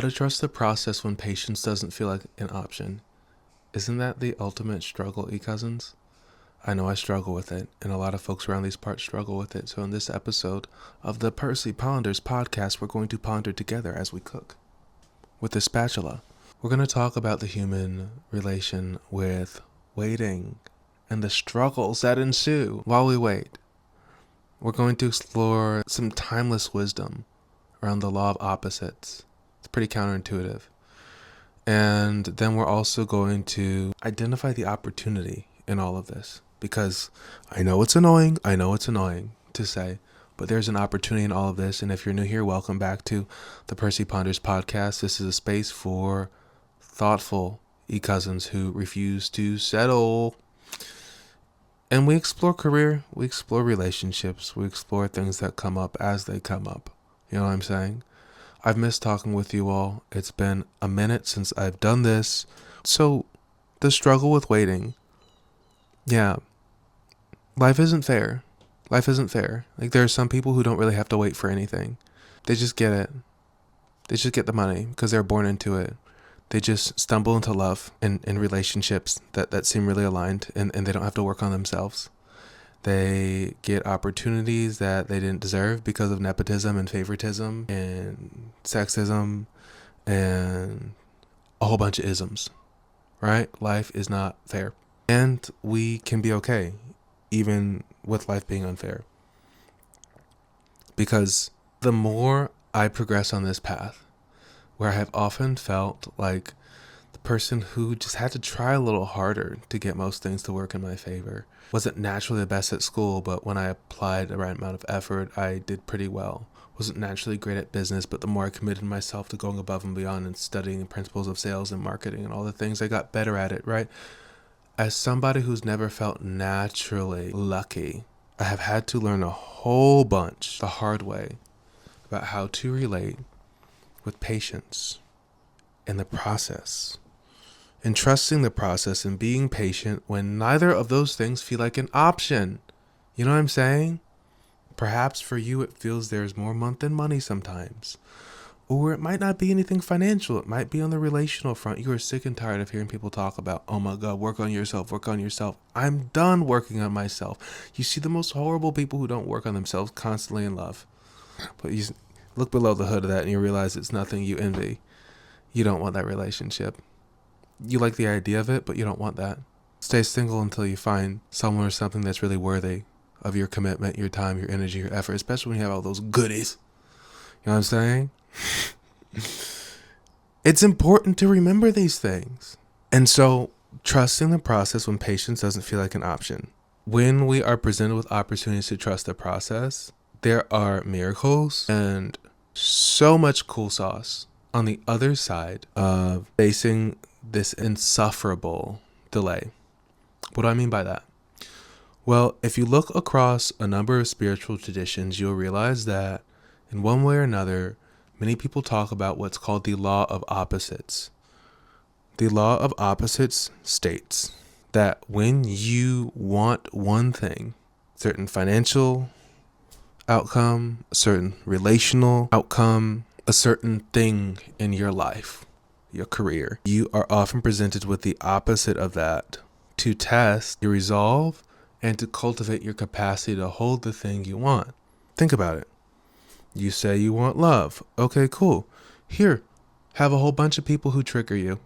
How to trust the process when patience doesn't feel like an option. Isn't that the ultimate struggle, e-cousins? I know I struggle with it, and a lot of folks around these parts struggle with it. So in this episode of the Percy Ponders podcast, we're going to ponder together as we cook with the spatula. We're going to talk about the human relation with waiting and the struggles that ensue while we wait. We're going to explore some timeless wisdom around the law of opposites. It's pretty counterintuitive. And then we're also going to identify the opportunity in all of this. Because I know it's annoying to say, but there's an opportunity in all of this. And if you're new here, welcome back to the Percy Ponders podcast. This is a space for thoughtful e-cousins who refuse to settle. And we explore career, we explore relationships, we explore things that come up as they come up. You know what I'm saying? I've missed talking with you all. It's been a minute since I've done this. So, the struggle with waiting. Yeah. Life isn't fair. Life isn't fair. Like, there are some people who don't really have to wait for anything. They just get it. They just get the money because they're born into it. They just stumble into love and relationships that seem really aligned, and they don't have to work on themselves. They get opportunities that they didn't deserve because of nepotism and favoritism and sexism and a whole bunch of isms, right? Life is not fair. And we can be okay, even with life being unfair. Because the more I progress on this path, where I have often felt like the person who just had to try a little harder to get most things to work in my favor. Wasn't naturally the best at school, but when I applied the right amount of effort, I did pretty well. Wasn't naturally great at business, but the more I committed myself to going above and beyond and studying the principles of sales and marketing and all the things, I got better at it, right? As somebody who's never felt naturally lucky, I have had to learn a whole bunch the hard way about how to relate with patience in the process, and trusting the process and being patient when neither of those things feel like an option. You know what I'm saying? Perhaps for you it feels there's more month than money sometimes. Or it might not be anything financial. It might be on the relational front. You are sick and tired of hearing people talk about, oh my God, work on yourself, work on yourself. I'm done working on myself. You see the most horrible people who don't work on themselves constantly in love. But you look below the hood of that and you realize it's nothing you envy. You don't want that relationship. You like the idea of it, but you don't want that. Stay single until you find someone or something that's really worthy of your commitment, your time, your energy, your effort, especially when you have all those goodies. You know what I'm saying? It's important to remember these things. And so, trusting the process when patience doesn't feel like an option. When we are presented with opportunities to trust the process, there are miracles and so much cool sauce on the other side of facing this insufferable delay. What do I mean by that? Well, if you look across a number of spiritual traditions, you'll realize that in one way or another, many people talk about what's called the law of opposites. The law of opposites states that when you want one thing, certain financial outcome, a certain relational outcome, a certain thing in your life, your career, you are often presented with the opposite of that to test your resolve and to cultivate your capacity to hold the thing you want. Think about it. You say you want love. Okay, cool. Here, have a whole bunch of people who trigger you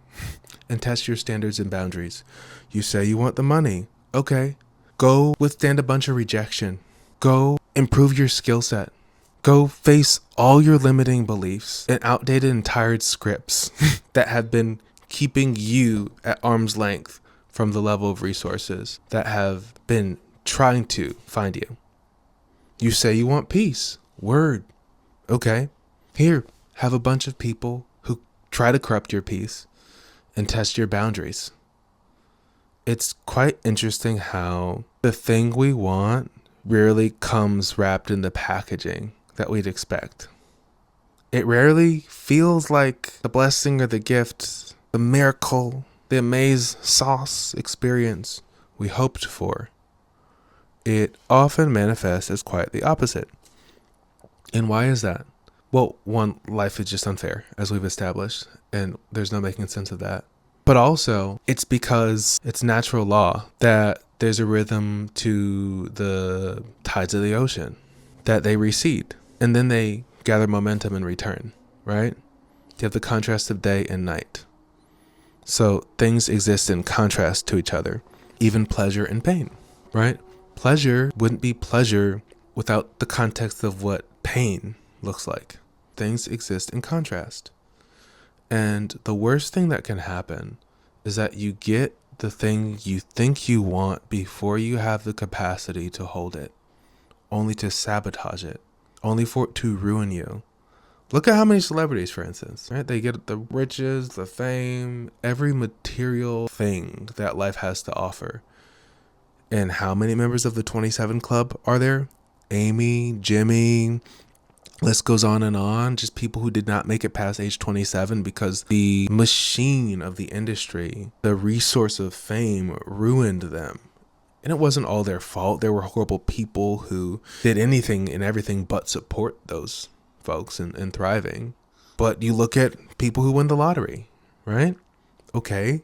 and test your standards and boundaries. You say you want the money. Okay, go withstand a bunch of rejection. Go improve your skill set. Go face all your limiting beliefs and outdated and tired scripts that have been keeping you at arm's length from the level of resources that have been trying to find you. You say you want peace. Word. Okay. Here, have a bunch of people who try to corrupt your peace and test your boundaries. It's quite interesting how the thing we want rarely comes wrapped in the packaging that we'd expect. It rarely feels like the blessing or the gift, the miracle, the amaze sauce experience we hoped for. It often manifests as quite the opposite. And why is that? Well, one, life is just unfair, as we've established, and there's no making sense of that. But also, it's because it's natural law that there's a rhythm to the tides of the ocean, that they recede, and then they gather momentum and return, right? You have the contrast of day and night. So things exist in contrast to each other, even pleasure and pain, right? Pleasure wouldn't be pleasure without the context of what pain looks like. Things exist in contrast. And the worst thing that can happen is that you get the thing you think you want before you have the capacity to hold it, only to sabotage it, only for it to ruin you. Look at how many celebrities, for instance, right? They get the riches, the fame, every material thing that life has to offer. And how many members of the 27 Club are there? Amy, Jimmy, list goes on and on. Just people who did not make it past age 27 because the machine of the industry, the resource of fame, ruined them. And it wasn't all their fault. There were horrible people who did anything and everything but support those folks and thriving. But you look at people who win the lottery, right? Okay,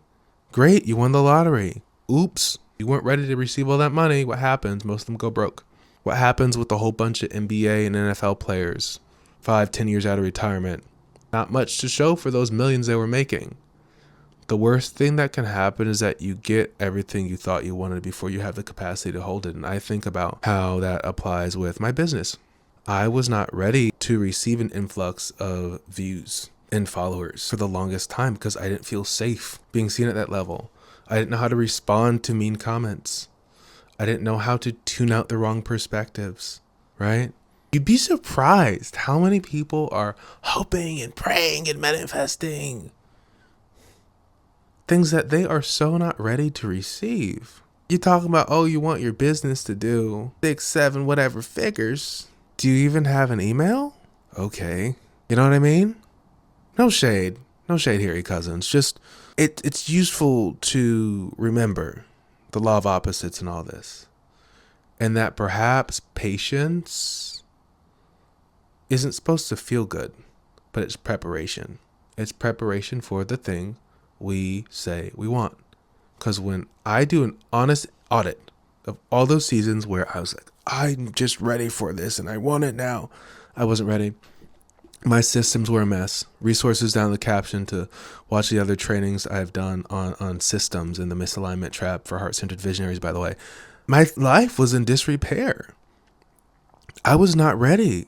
great, you won the lottery. Oops, you weren't ready to receive all that money. What happens? Most of them go broke. What happens with a whole bunch of NBA and NFL players 5-10 years out of retirement? Not much to show for those millions they were making. The worst thing that can happen is that you get everything you thought you wanted before you have the capacity to hold it. And I think about how that applies with my business. I was not ready to receive an influx of views and followers for the longest time because I didn't feel safe being seen at that level. I didn't know how to respond to mean comments. I didn't know how to tune out the wrong perspectives, right? You'd be surprised how many people are hoping and praying and manifesting things that they are so not ready to receive. You're talking about, oh, you want your business to do 6, 7, whatever figures. Do you even have an email? Okay. You know what I mean? No shade. No shade here, you cousins. Just, it's useful to remember the law of opposites and all this. And that perhaps patience isn't supposed to feel good, but it's preparation. It's preparation for the thing we say we want. Because when I do an honest audit of all those seasons where I was like, I'm just ready for this and I want it now, I wasn't ready. My systems were a mess. Resources down the caption to watch the other trainings I've done on systems and the misalignment trap for heart-centered visionaries, by the way. My life was in disrepair. I was not ready.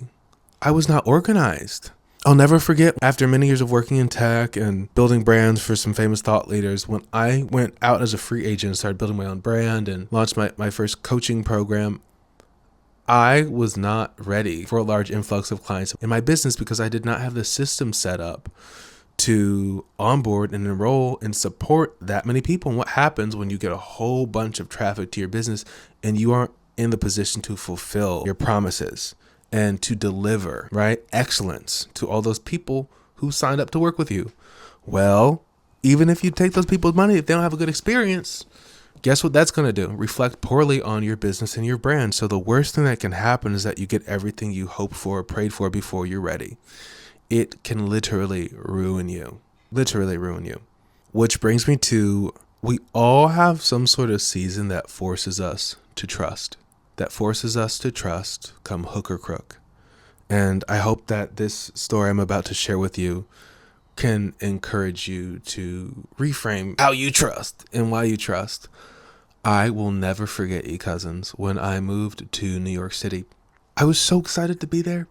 I was not organized. I'll never forget, after many years of working in tech and building brands for some famous thought leaders, when I went out as a free agent and started building my own brand and launched my first coaching program, I was not ready for a large influx of clients in my business because I did not have the system set up to onboard and enroll and support that many people. And what happens when you get a whole bunch of traffic to your business and you aren't in the position to fulfill your promises and to deliver, right, excellence to all those people who signed up to work with you? Well, even if you take those people's money, if they don't have a good experience, guess what that's going to do? Reflect poorly on your business and your brand. So the worst thing that can happen is that you get everything you hoped for or prayed for before you're ready. It can literally ruin you. Literally ruin you. Which brings me to, we all have some sort of season that forces us to trust. That forces us to trust, come hook or crook. And I hope that this story I'm about to share with you can encourage you to reframe how you trust and why you trust. I will never forget, you cousins, when I moved to New York City. I was so excited to be there.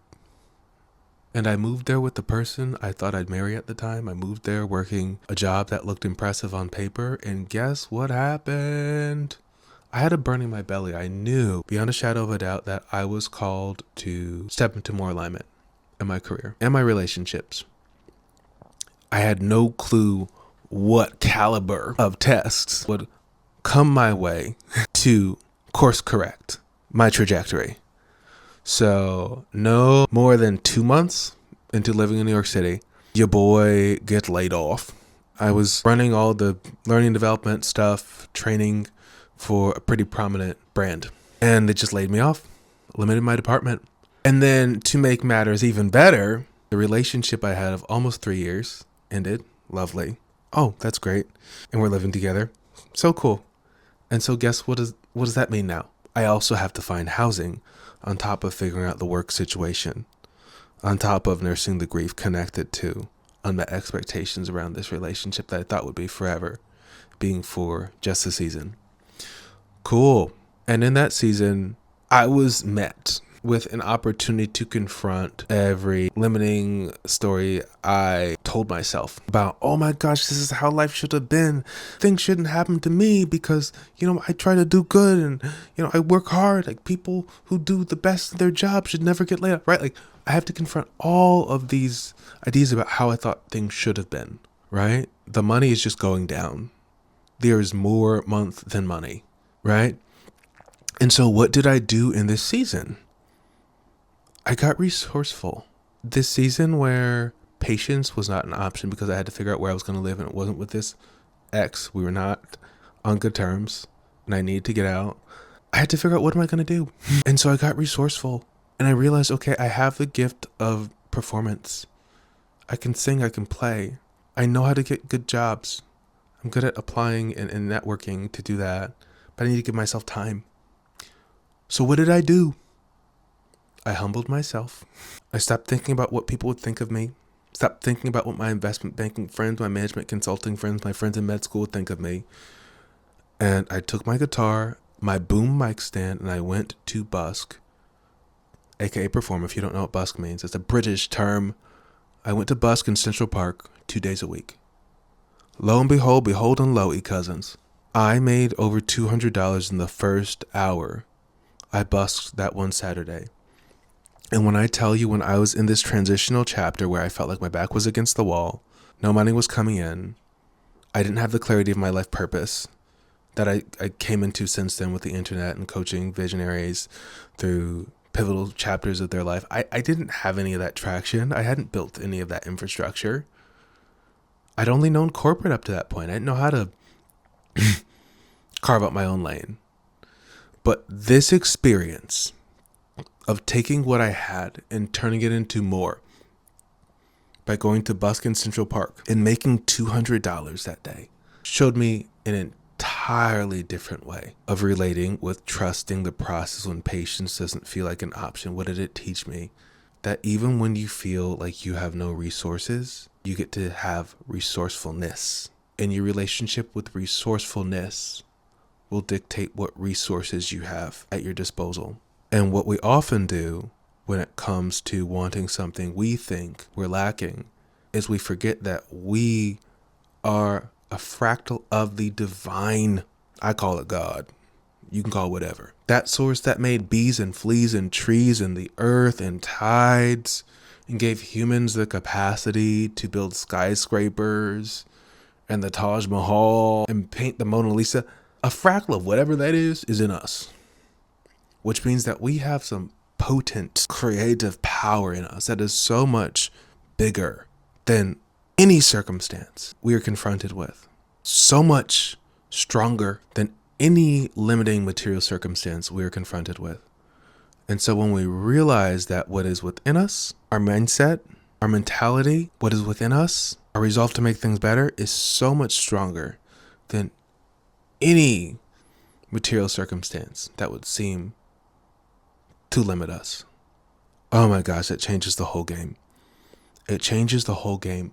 And I moved there with the person I thought I'd marry at the time. I moved there working a job that looked impressive on paper. And guess what happened? I had a burn in my belly. I knew beyond a shadow of a doubt that I was called to step into more alignment in my career and my relationships. I had no clue what caliber of tests would come my way to course correct my trajectory. So no more than 2 months into living in New York City, your boy gets laid off. I was running all the learning development stuff, training for a pretty prominent brand. And they just laid me off, limited my department. And then to make matters even better, The relationship I had of almost 3 years ended. Lovely. Oh, that's great. And we're living together. So cool. And so guess what does that mean now? I also have to find housing on top of figuring out the work situation, on top of nursing the grief connected to unmet expectations around this relationship that I thought would be forever, being for just a season. Cool. And in that season, I was met with an opportunity to confront every limiting story I told myself about, oh my gosh, this is how life should have been. Things shouldn't happen to me because, I try to do good and, I work hard. Like, people who do the best in their job should never get laid off, right? Like, I have to confront all of these ideas about how I thought things should have been, right? The money is just going down. There is more month than money, right? And so what did I do in this season? I got resourceful. This season where patience was not an option because I had to figure out where I was going to live, and it wasn't with this ex. We were not on good terms and I needed to get out. I had to figure out, what am I going to do? And so I got resourceful and I realized, okay, I have the gift of performance. I can sing, I can play. I know how to get good jobs. I'm good at applying and networking to do that, but I need to give myself time. So what did I do? I humbled myself. I stopped thinking about what people would think of me. Stopped thinking about what my investment banking friends, my management consulting friends, my friends in med school would think of me. And I took my guitar, my boom mic stand, and I went to busk, aka perform. If you don't know what busk means, it's a British term. I went to busk in Central Park 2 days a week. Lo and behold and lo, cousins. I made over $200 in the first hour I busked that one Saturday. And when I tell you, when I was in this transitional chapter where I felt like my back was against the wall, no money was coming in, I didn't have the clarity of my life purpose that I came into since then with the internet and coaching visionaries through pivotal chapters of their life. I didn't have any of that traction. I hadn't built any of that infrastructure. I'd only known corporate up to that point. I didn't know how to carve out my own lane. But this experience of taking what I had and turning it into more by going to busk in Central Park and making $200 that day showed me an entirely different way of relating with trusting the process when patience doesn't feel like an option. What did it teach me? That even when you feel like you have no resources, you get to have resourcefulness. And your relationship with resourcefulness will dictate what resources you have at your disposal. And what we often do when it comes to wanting something we think we're lacking is we forget that we are a fractal of the divine. I call it God. You can call it whatever. That source that made bees and fleas and trees and the earth and tides and gave humans the capacity to build skyscrapers and the Taj Mahal and paint the Mona Lisa. A fractal of whatever that is in us. Which means that we have some potent creative power in us that is so much bigger than any circumstance we are confronted with. So much stronger than any limiting material circumstance we are confronted with. And so when we realize that what is within us, our mindset, our mentality, what is within us, our resolve to make things better is so much stronger than any material circumstance that would seem to limit us. Oh my gosh, it changes the whole game. It changes the whole game.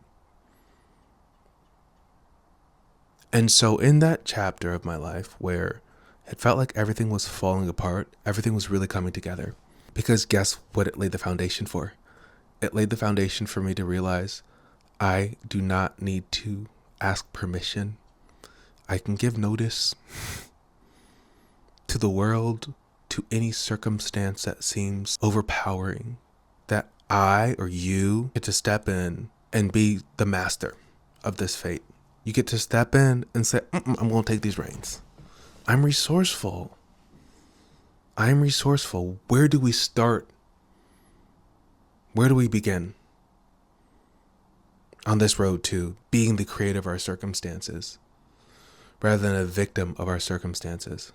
And so in that chapter of my life where it felt like everything was falling apart, everything was really coming together. Because guess what it laid the foundation for? It laid the foundation for me to realize I do not need to ask permission. I can give notice to the world, to any circumstance that seems overpowering, that I or you get to step in and be the master of this fate. You get to step in and say, I'm going to take these reins. I'm resourceful. I'm resourceful. Where do we start? Where do we begin on this road to being the creator of our circumstances rather than a victim of our circumstances?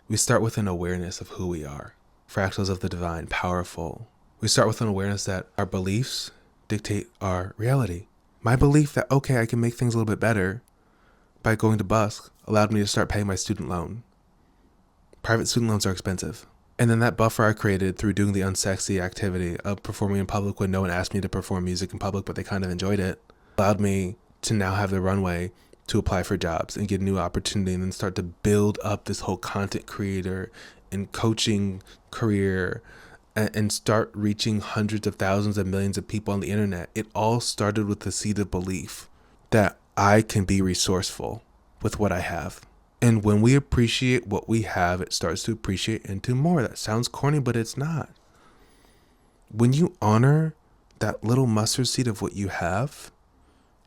We start with an awareness of who we are. Fractals of the divine, powerful. We start with an awareness that our beliefs dictate our reality. My belief that, okay, I can make things a little bit better by going to Busk allowed me to start paying my student loan. Private student loans are expensive. And then that buffer I created through doing the unsexy activity of performing in public when no one asked me to perform music in public, but they kind of enjoyed it, allowed me to now have the runway to apply for jobs and get a new opportunity and then start to build up this whole content creator and coaching career and start reaching hundreds of thousands of millions of people on the internet. It all started with the seed of belief that I can be resourceful with what I have. And when we appreciate what we have, it starts to appreciate into more. That sounds corny, but it's not. When you honor that little mustard seed of what you have,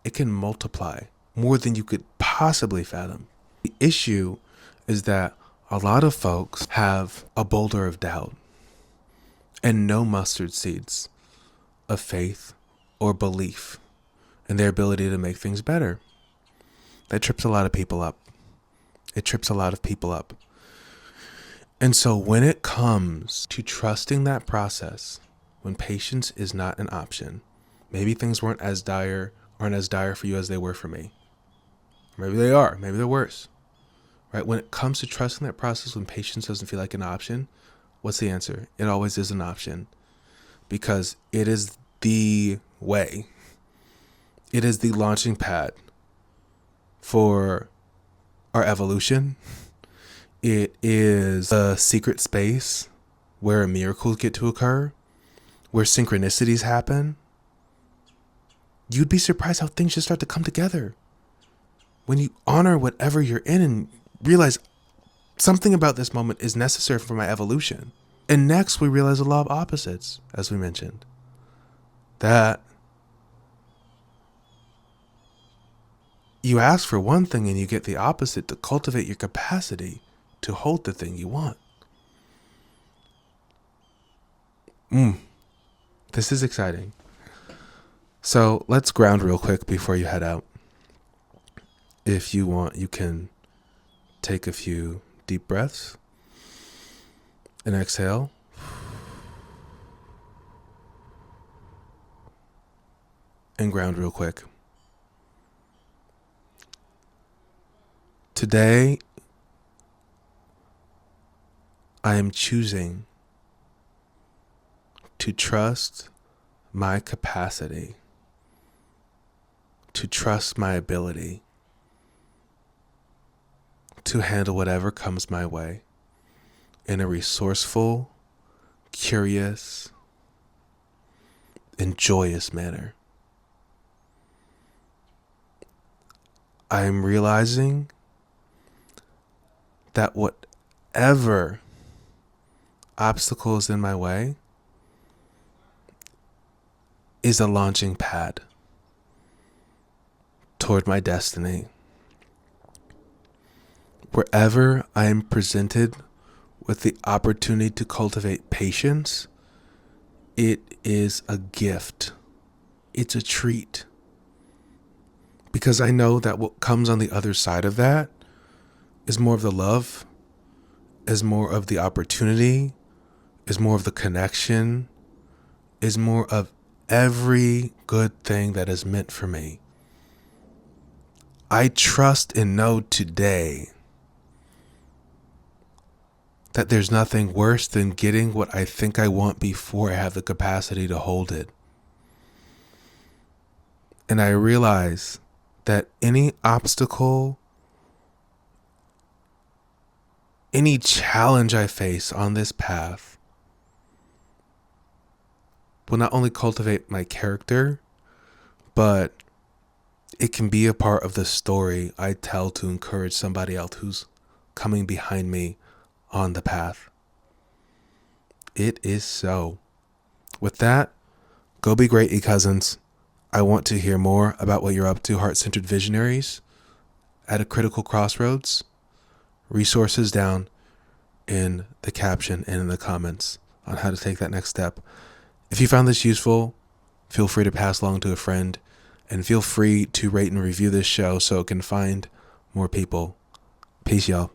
it can multiply more than you could possibly fathom. The issue is that a lot of folks have a boulder of doubt and no mustard seeds of faith or belief in their ability to make things better. That trips a lot of people up. It trips a lot of people up. And so when it comes to trusting that process, when patience is not an option, maybe things aren't as dire for you as they were for me. Maybe they are, maybe they're worse. Right? When it comes to trusting that process, when patience doesn't feel like an option, what's the answer? It always is an option, because it is the way. It is the launching pad for our evolution. It is a secret space where miracles get to occur, where synchronicities happen. You'd be surprised how things just start to come together when you honor whatever you're in and realize something about this moment is necessary for my evolution. And next, we realize the law of opposites, as we mentioned, that you ask for one thing and you get the opposite to cultivate your capacity to hold the thing you want. This is exciting. So let's ground real quick before you head out. If you want, you can take a few deep breaths and exhale. And ground real quick. Today, I am choosing to trust my capacity, to trust my ability to handle whatever comes my way in a resourceful, curious, and joyous manner. I am realizing that whatever obstacle is in my way is a launching pad toward my destiny. Wherever I am presented with the opportunity to cultivate patience, it is a gift. It's a treat. Because I know that what comes on the other side of that is more of the love, is more of the opportunity, is more of the connection, is more of every good thing that is meant for me. I trust and know today that there's nothing worse than getting what I think I want before I have the capacity to hold it. And I realize that any obstacle, any challenge I face on this path will not only cultivate my character, but it can be a part of the story I tell to encourage somebody else who's coming behind me on the path. It is so. With that, go be great, e-cousins. I want to hear more about what you're up to, heart-centered visionaries at a critical crossroads. Resources down in the caption and in the comments on how to take that next step. If you found this useful, feel free to pass along to a friend, and feel free to rate and review this show so it can find more people. Peace, y'all.